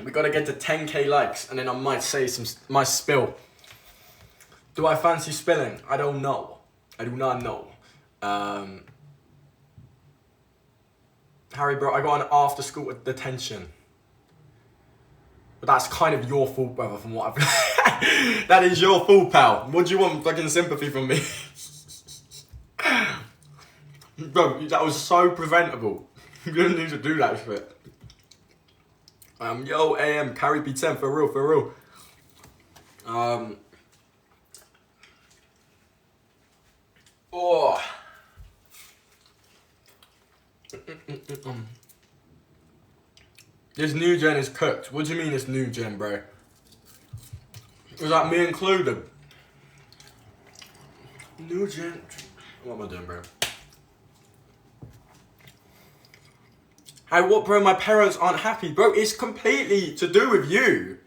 We got to get to 10k likes, and then I might say my spill. Do I fancy spilling? I don't know. I do not know. Harry, bro, I got an after school detention. But that's kind of your fault, brother, from what I've... That is your fault, pal. What do you want fucking sympathy from me? Bro, that was so preventable. You didn't need to do that shit. Yo, AM, carry B10, for real, for real. Oh. This new gen is cooked. What do you mean this new gen, bro? Was that me included? New gen. What am I doing, bro? Hey, what, bro? My parents aren't happy. Bro, it's completely to do with you.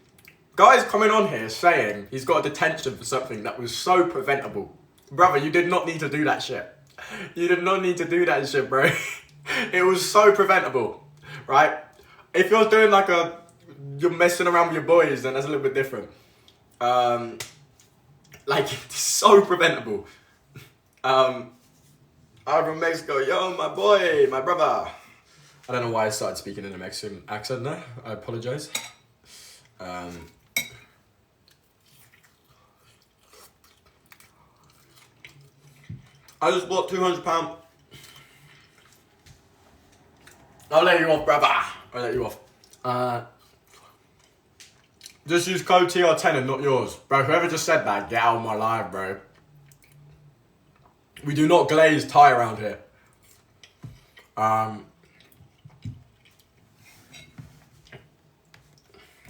Guys coming on here saying he's got a detention for something that was so preventable. Brother, you did not need to do that shit. You did not need to do that shit, bro. It was so preventable, right? If you're doing like you're messing around with your boys, then that's a little bit different. Like, it's so preventable. I'm from Mexico. Yo, my boy, my brother. I don't know why I started speaking in a Mexican accent there. I apologize. I just bought £200. I'll let you off, brother. I'll let you off. Just use code TR10 and not yours. Bro, whoever just said that, get out of my life, bro. We do not glaze Thai around here.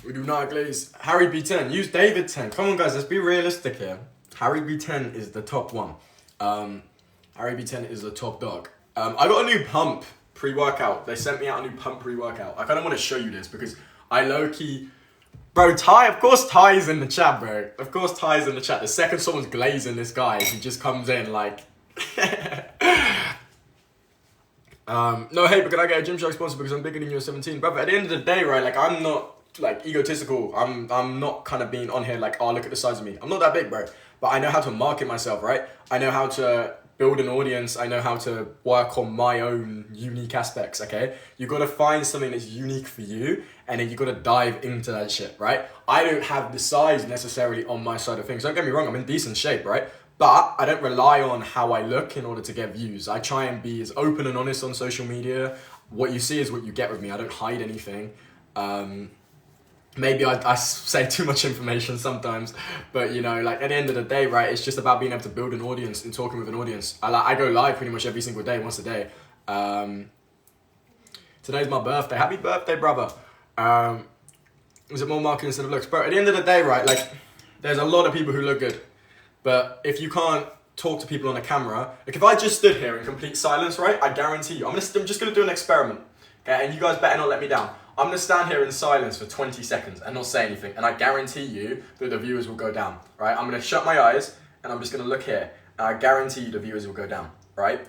We do not glaze. Harry B10. Use David 10. Come on, guys. Let's be realistic here. Harry B10 is the top one. Harry B10 is the top dog. I got a new pump pre-workout. They sent me out a new pump pre-workout. I kind of want to show you this because I low-key... Bro, Ty, of course Ty's in the chat, bro. Of course Ty's in the chat. The second someone's glazing this guy, he just comes in like... No, hey, but can I get a Gymshark sponsor because I'm bigger than you at 17? Brother, at the end of the day, right, like, I'm not, like, egotistical. I'm not kind of being on here like, oh, look at the size of me. I'm not that big, bro. But I know how to market myself, right? I know how to build an audience. I know how to work on my own unique aspects, okay? You got to find something that's unique for you, and then you got to dive into that shit, right? I don't have the size necessarily on my side of things. Don't get me wrong, I'm in decent shape, right? But I don't rely on how I look in order to get views. I try and be as open and honest on social media. What you see is what you get with me. I don't hide anything. Maybe I say too much information sometimes, but you know, like at the end of the day, right, it's just about being able to build an audience and talking with an audience. I go live pretty much every single day, once a day. Today's my birthday. Happy birthday, brother. Is it more marketing instead of looks? Bro, at the end of the day, right, like there's a lot of people who look good. But if you can't talk to people on a camera, like if I just stood here in complete silence, right, I guarantee you, I'm just gonna do an experiment, okay, and you guys better not let me down. I'm gonna stand here in silence for 20 seconds and not say anything, and I guarantee you that the viewers will go down, right? I'm gonna shut my eyes and I'm just gonna look here, and I guarantee you the viewers will go down, right?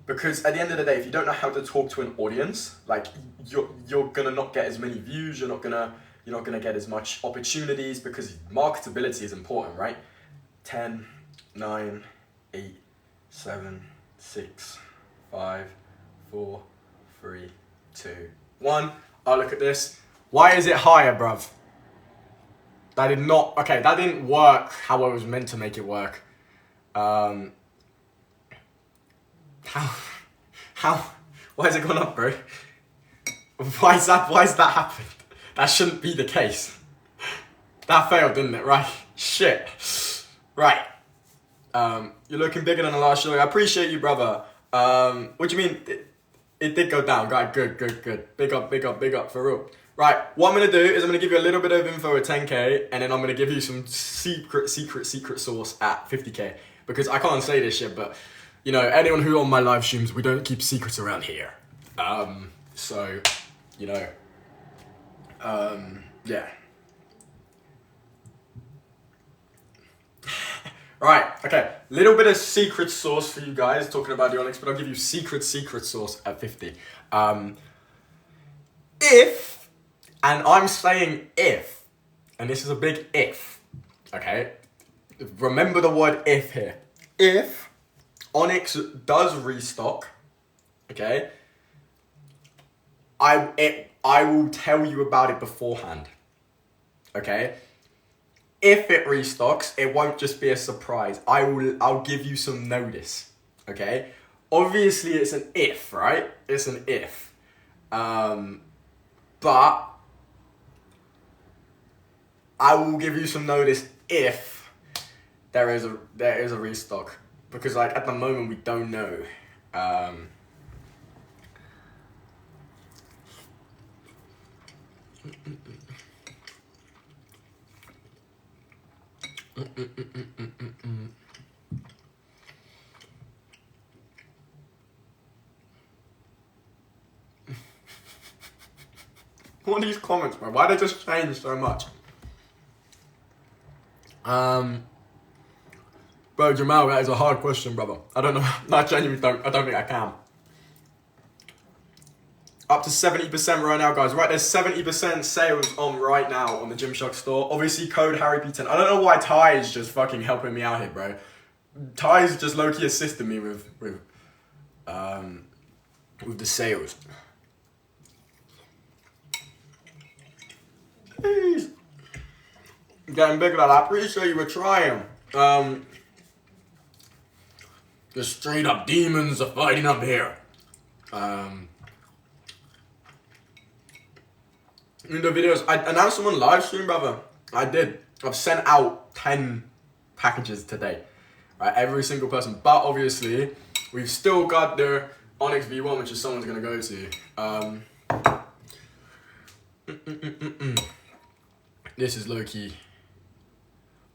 Because at the end of the day, if you don't know how to talk to an audience, like you're gonna not get as many views, you're not gonna get as much opportunities because marketability is important, right? 10, 9, 8, 7, 6, 5, 4, 3, 2, 1. Oh, look at this. Why is it higher, bruv? That did not... Okay, that didn't work how I was meant to make it work. How? Why has it gone up, bro? Why is that happened? That shouldn't be the case. That failed, didn't it? Right. Shit. Right. You're looking bigger than the last show. I appreciate you, brother. What do you mean? It did go down. Right, good. Big up, for real. Right, what I'm going to do is I'm going to give you a little bit of info at 10k, and then I'm going to give you some secret sauce at 50k. Because I can't say this shit, but, you know, anyone who on my live streams, we don't keep secrets around here. So, you know, yeah. Right, okay, little bit of secret sauce for you guys, talking about the Onyx, but I'll give you secret sauce at 50. If And I'm saying if, and this is a big if, okay? Remember the word if here. If Onyx does restock, okay, I will tell you about it beforehand, okay? If it restocks, it won't just be a surprise. I'll give you some notice, okay? Obviously, it's an if, right? It's an if. But I will give you some notice if there is a restock, because like at the moment we don't know. What are these comments, bro? Why they just change so much? Bro, Jamal, that is a hard question, brother. I don't know. I genuinely don't. I don't think I can. Up to 70% right now, guys. Right, there's 70% sales on right now on the Gymshark store. Obviously, code HarryP10. I don't know why Ty is just fucking helping me out here, bro. Ty's just low-key assisting me with the sales. Jeez. Getting bigger than that. I appreciate you were trying. The straight up demons are fighting up here. In the videos, I announced them on live stream, brother. I did. I've sent out 10 packages today. Right, every single person. But obviously, we've still got the Onyx V1, which is someone's gonna go to. This is low key.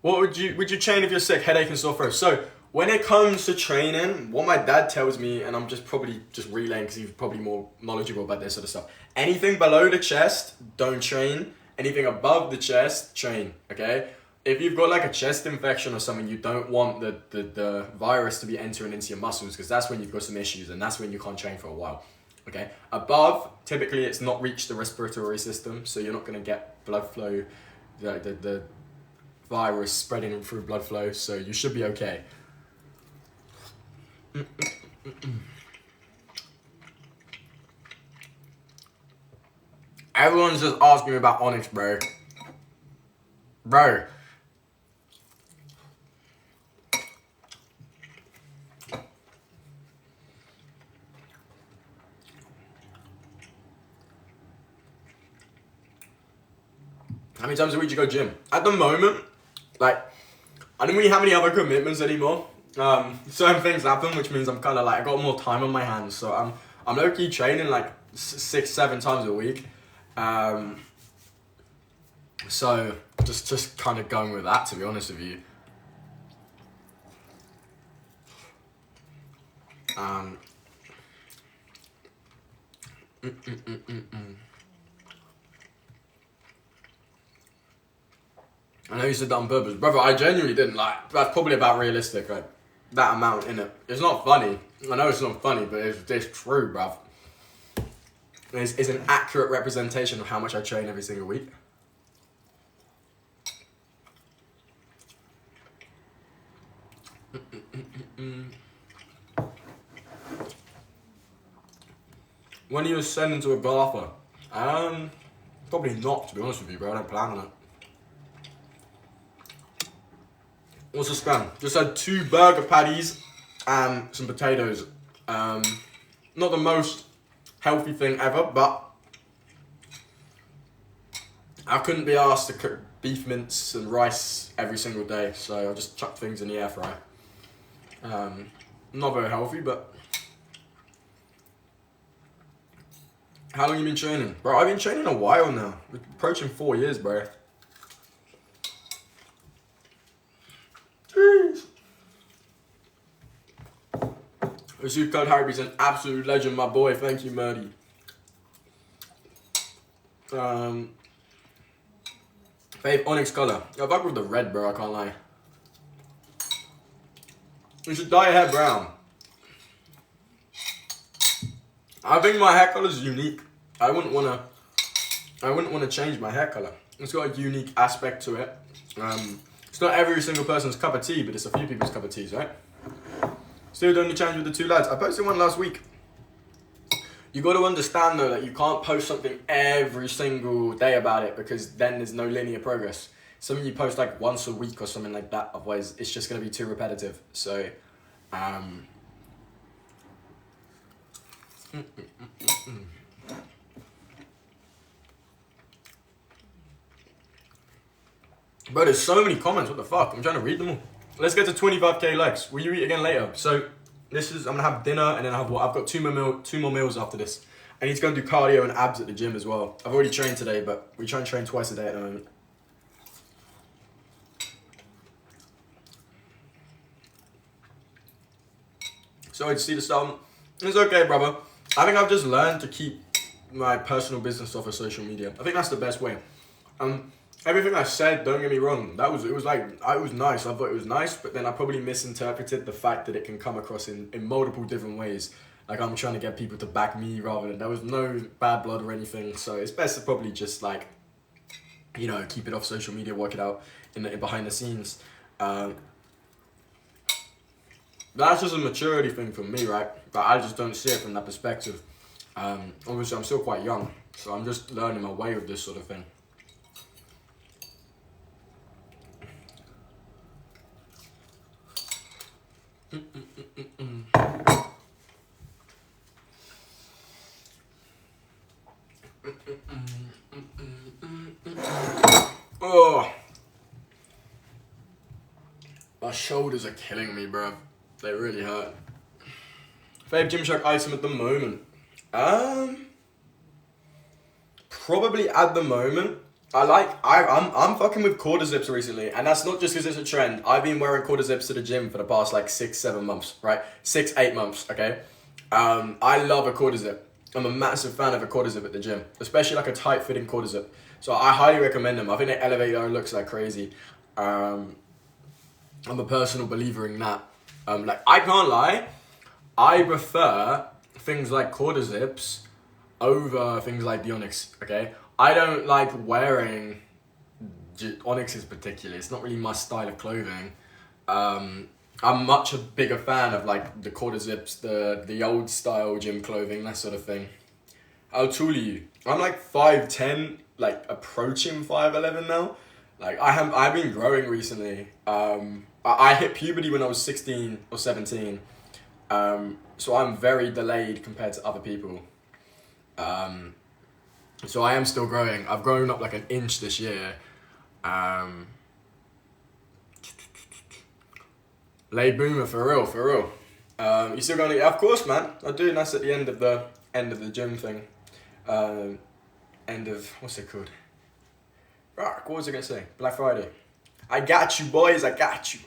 What would you train if you're sick, headache and sore throat? So when it comes to training, what my dad tells me, and I'm just probably relaying because he's probably more knowledgeable about this sort of stuff. Anything below the chest, don't train. Anything above the chest, train. Okay. If you've got like a chest infection or something, you don't want the virus to be entering into your muscles, because that's when you've got some issues, and that's when you can't train for a while. Okay. Above, typically it's not reached the respiratory system, so you're not going to get blood flow, the virus spreading through blood flow, so you should be okay. Everyone's just asking me about Onyx, bro. Bro. How many times a week do you go gym? At the moment, like, I don't really have any other commitments anymore. Certain things happen, which means I'm kind of like, I got more time on my hands. So I'm low-key training like 6-7 times a week. So just kind of going with that, to be honest with you. I know you said that on purpose. Brother, I genuinely didn't. Like, that's probably about realistic, like, that amount in it. It's not funny. I know it's not funny, but it's true, bruv. It's an accurate representation of how much I train every single week. When are you ascending to a golfer? Probably not, to be honest with you, bro. I don't plan on it. What's the spam? Just had 2 burger patties and some potatoes. Not the most healthy thing ever, but I couldn't be asked to cook beef mince and rice every single day, so I just chucked things in the air fryer. Not very healthy, but... How long you been training? Bro, I've been training a while now. We're approaching 4 years, bro. Jeez. Receive code Harry's an absolute legend, my boy. Thank you, Murdy. Fave Onyx color. I fuck with the red, bro. I can't lie. You should dye your hair brown. I think my hair color is unique. I wouldn't want to I wouldn't want to change my hair color. It's got a unique aspect to it. It's not every single person's cup of tea, but it's a few people's cup of teas, right? Still doing the challenge with the 2 lads. I posted one last week. You got to understand though that you can't post something every single day about it, because then there's no linear progress. Something you post like once a week or something like that, otherwise it's just going to be too repetitive. So, Bro, there's so many comments, what the fuck? I'm trying to read them all. Let's get to 25k likes. Will you eat again later? So, I'm gonna have dinner and then I've got two more meals after this. I need to go and do cardio and abs at the gym as well. I've already trained today, but we try and train twice a day at the moment. Sorry to see the sound. It's okay, brother. I think I've just learned to keep my personal business off of social media. I think that's the best way. Everything I said, don't get me wrong, it was nice. I thought it was nice, but then I probably misinterpreted the fact that it can come across in multiple different ways. Like I'm trying to get people to back me rather than, there was no bad blood or anything. So it's best to probably just like, you know, keep it off social media, work it out in behind the scenes. That's just a maturity thing for me, right? But I just don't see it from that perspective. Obviously I'm still quite young, so I'm just learning my way with this sort of thing. Oh, my shoulders are killing me, bro. They really hurt. Favorite Gymshark item at the moment? Probably at the moment, I'm fucking with quarter zips recently, and that's not just because it's a trend. I've been wearing quarter zips to the gym for the past like 6-7 months, right? 6-8 months, okay? I love a quarter zip. I'm a massive fan of a quarter zip at the gym, especially like a tight fitting quarter zip. So I highly recommend them. I think they elevate their looks like crazy. I'm a personal believer in that. Like I can't lie, I prefer things like quarter zips over things like the Onyx, okay? I don't like wearing Onyxes particularly. It's not really my style of clothing. I'm much a bigger fan of like the quarter zips, the old style gym clothing, that sort of thing. How tall are you? I'm like 5'10", like approaching 5'11" now. Like I've been growing recently. I hit puberty when I was 16 or 17. So I'm very delayed compared to other people. So I am still growing. I've grown up like an inch this year. Late boomer, for real. You still going to, of course, man. I do, and that's at the end of the gym thing. End of, what's it called? What was I going to say? Black Friday. I got you, boys, I got you.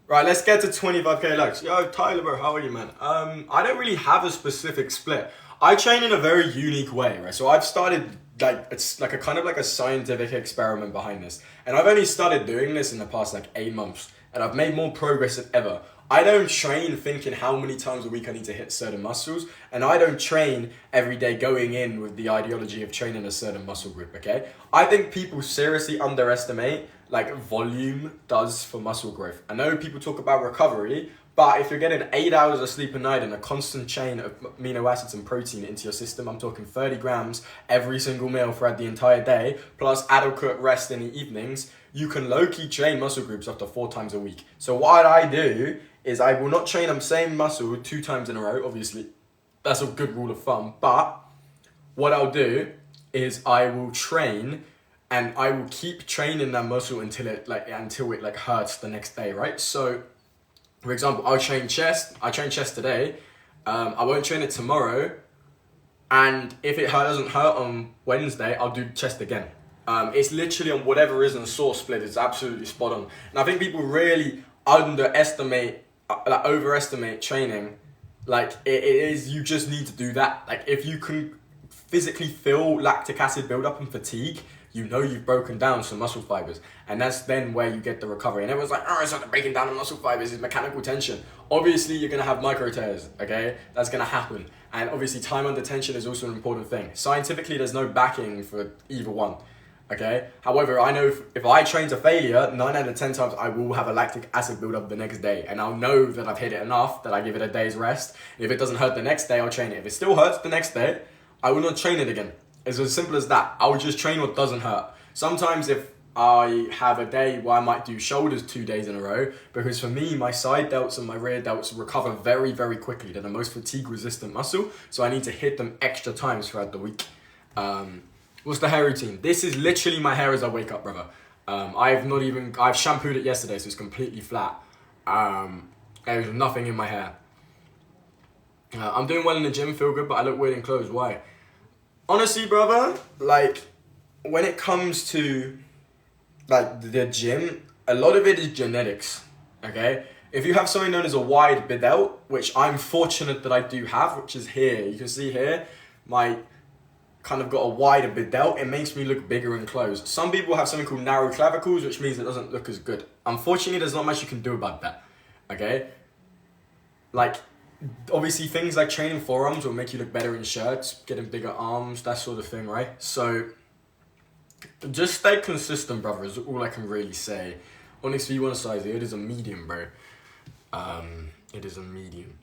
Right, let's get to 25k likes. Yo, Tyler, bro, how are you, man? I don't really have a specific split. I train in a very unique way, right? So I've started, like, it's like a kind of like a scientific experiment behind this. And I've only started doing this in the past like 8 months. And I've made more progress than ever. I don't train thinking how many times a week I need to hit certain muscles. And I don't train every day going in with the ideology of training a certain muscle group, okay? I think people seriously underestimate like volume does for muscle growth. I know people talk about recovery, but if you're getting 8 hours of sleep a night and a constant chain of amino acids and protein into your system, I'm talking 30 grams every single meal throughout the entire day, plus adequate rest in the evenings, you can low-key train muscle groups up to 4 times a week. So what I do is I will not train the same muscle 2 times in a row, obviously. That's a good rule of thumb. But what I'll do is I will train and I will keep training that muscle until it hurts the next day, right? So, for example, I train chest today. I won't train it tomorrow. And if it doesn't hurt on Wednesday, I'll do chest again. It's literally on whatever reason, source split. It's absolutely spot on. And I think people really overestimate training. Like it is, you just need to do that. Like if you can physically feel lactic acid build up and fatigue you know you've broken down some muscle fibers. And that's then where you get the recovery. And everyone's like, oh, it's not the breaking down of muscle fibers, it's mechanical tension. Obviously, you're going to have micro tears, okay? That's going to happen. And obviously, time under tension is also an important thing. Scientifically, there's no backing for either one. Okay. However, I know if I train to failure, 9 out of 10 times I will have a lactic acid buildup the next day, and I'll know that I've hit it enough that I give it a day's rest. And if it doesn't hurt the next day, I'll train it. If it still hurts the next day, I will not train it again. It's as simple as that. I will just train what doesn't hurt. Sometimes if I have a day where I might do shoulders 2 days in a row, because for me, my side delts and my rear delts recover very, very quickly. They're the most fatigue resistant muscle, so I need to hit them extra times throughout the week. What's the hair routine? This is literally my hair as I wake up, brother. I've shampooed it yesterday, so it's completely flat. There's nothing in my hair. I'm doing well in the gym, feel good, but I look weird in clothes. Why? Honestly, brother, like, when it comes to, like, the gym, a lot of it is genetics, okay? If you have something known as a wide bidelt, which I'm fortunate that I do have, which is here. You can see here, my kind of got a wider bidelt, it makes me look bigger in clothes. Some people have something called narrow clavicles, which means it doesn't look as good. Unfortunately, there's not much you can do about that, okay? Like, obviously things like training forearms will make you look better in shirts, getting bigger arms, that sort of thing, right? So, just stay consistent, brother, is all I can really say. Onyx V1 size, it is a medium, bro. It is a medium.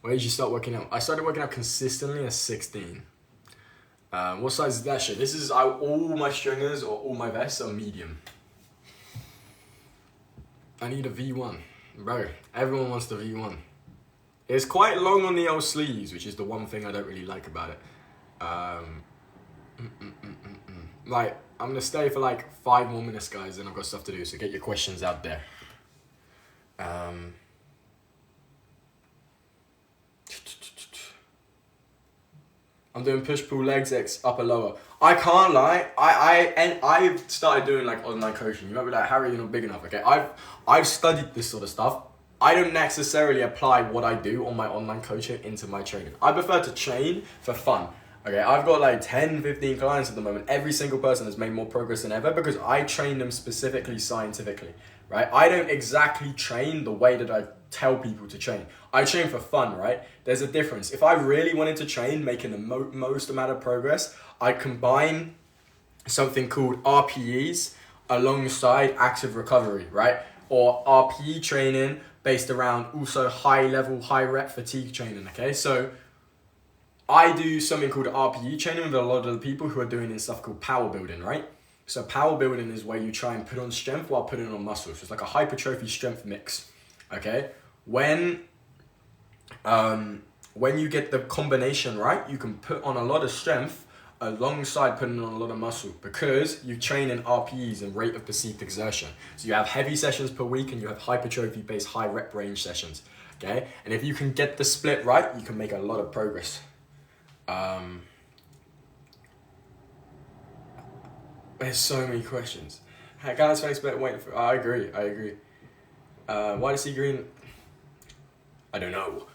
Where did you start working out? I started working out consistently at 16. What size is that shit? This is all my stringers or all my vests are medium. I need a V1. Bro, everyone wants the V1. It's quite long on the old sleeves, which is the one thing I don't really like about it. Like, I'm gonna stay for like 5 more minutes, guys, and I've got stuff to do, so get your questions out there. I'm doing push-pull legs, X, upper, lower. I can't lie. I've started doing like online coaching. You might be like, Harry, you're not big enough. Okay, I've studied this sort of stuff. I don't necessarily apply what I do on my online coaching into my training. I prefer to train for fun. Okay, I've got like 10, 15 clients at the moment. Every single person has made more progress than ever because I train them specifically scientifically, right? I don't exactly train the way that I tell people to train. I train for fun, right? There's a difference. If I really wanted to train, making the most amount of progress, I combine something called RPEs alongside active recovery, right? Or RPE training based around also high level, high rep fatigue training, okay? So I do something called RPE training with a lot of the people who are doing this stuff called power building, right? So power building is where you try and put on strength while putting on muscle. So it's like a hypertrophy strength mix, okay? When you get the combination right, you can put on a lot of strength alongside putting on a lot of muscle because you train in RPEs and rate of perceived exertion. So you have heavy sessions per week and you have hypertrophy based high rep range sessions, okay? And if you can get the split right, you can make a lot of progress. There's so many questions. Gallus Phoenix better waiting for. I agree. Why does he green? I don't know.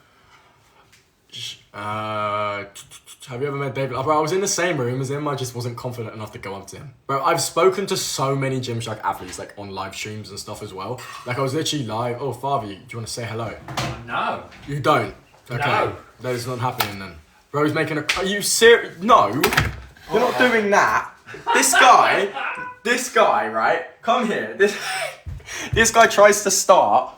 Have you ever met David? Bro, I was in the same room as him. I just wasn't confident enough to go up to him. Bro, I've spoken to so many Gymshark athletes like on live streams and stuff as well. Like I was literally live. Oh, Favi, do you want to say hello? No. You don't? Okay. No. That is not happening then. Bro's making a. Are you serious? No. You're not doing that. This guy, right? Come here. This guy tries to start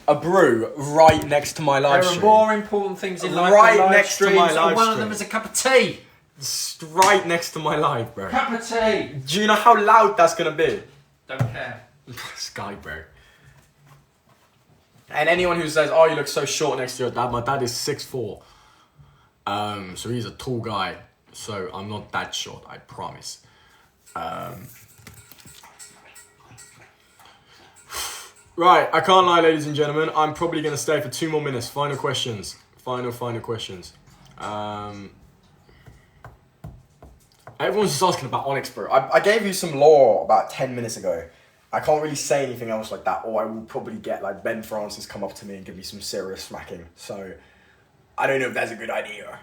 a brew right next to my live stream. There are more important things in life right than live next streams, to my live and one stream. of them is a cup of tea. Right next to my live, bro. Cup of tea. Do you know how loud that's gonna be? Don't care. Sky, bro. And anyone who says, "Oh, you look so short next to your dad," my dad is 6'4". So he's a tall guy. So I'm not that short, I promise. Right, I can't lie, ladies and gentlemen. I'm probably going to stay for 2 more minutes. Final questions. Final questions. Everyone's just asking about Onyx, bro. I gave you some lore about 10 minutes ago. I can't really say anything else like that, or I will probably get like Ben Francis come up to me and give me some serious smacking. So I don't know if that's a good idea.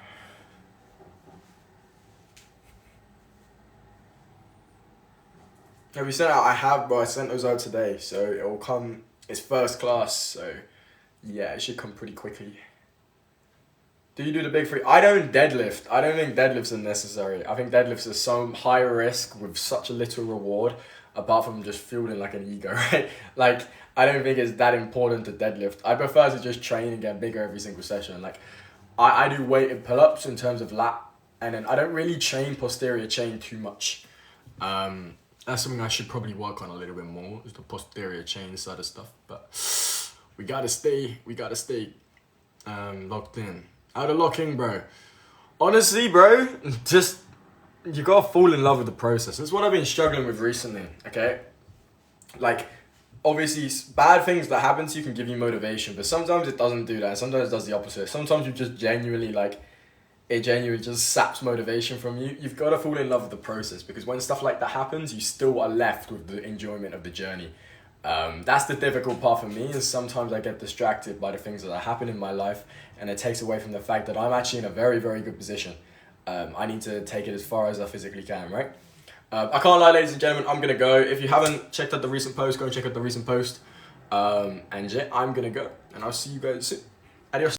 Have you sent out? I have, bro. I sent those out today, so it will come. It's first class, so yeah, it should come pretty quickly. Do you do the big three? I don't deadlift. I don't think deadlifts are necessary. I think deadlifts are so high risk with such a little reward, apart from just fueling like an ego, right? Like, I don't think it's that important to deadlift. I prefer to just train and get bigger every single session. Like, I do weighted pull-ups in terms of lat, and then I don't really train posterior chain too much. That's something I should probably work on a little bit more, is the posterior chain side of stuff. But we gotta stay locked in. How to lock in, bro? Honestly, bro, just you gotta fall in love with the process. That's what I've been struggling with recently. Okay, like obviously bad things that happen to you can give you motivation, but sometimes it doesn't do that. Sometimes it does the opposite. Sometimes you just genuinely it genuinely just saps motivation from you. You've got to fall in love with the process, because when stuff like that happens, you still are left with the enjoyment of the journey. That's the difficult part for me, is sometimes I get distracted by the things that are happening in my life, and it takes away from the fact that I'm actually in a very, very good position. I need to take it as far as I physically can, right? I can't lie, ladies and gentlemen, I'm going to go. If you haven't checked out the recent post, go and check out the recent post. And yeah, I'm going to go, and I'll see you guys soon. Adios.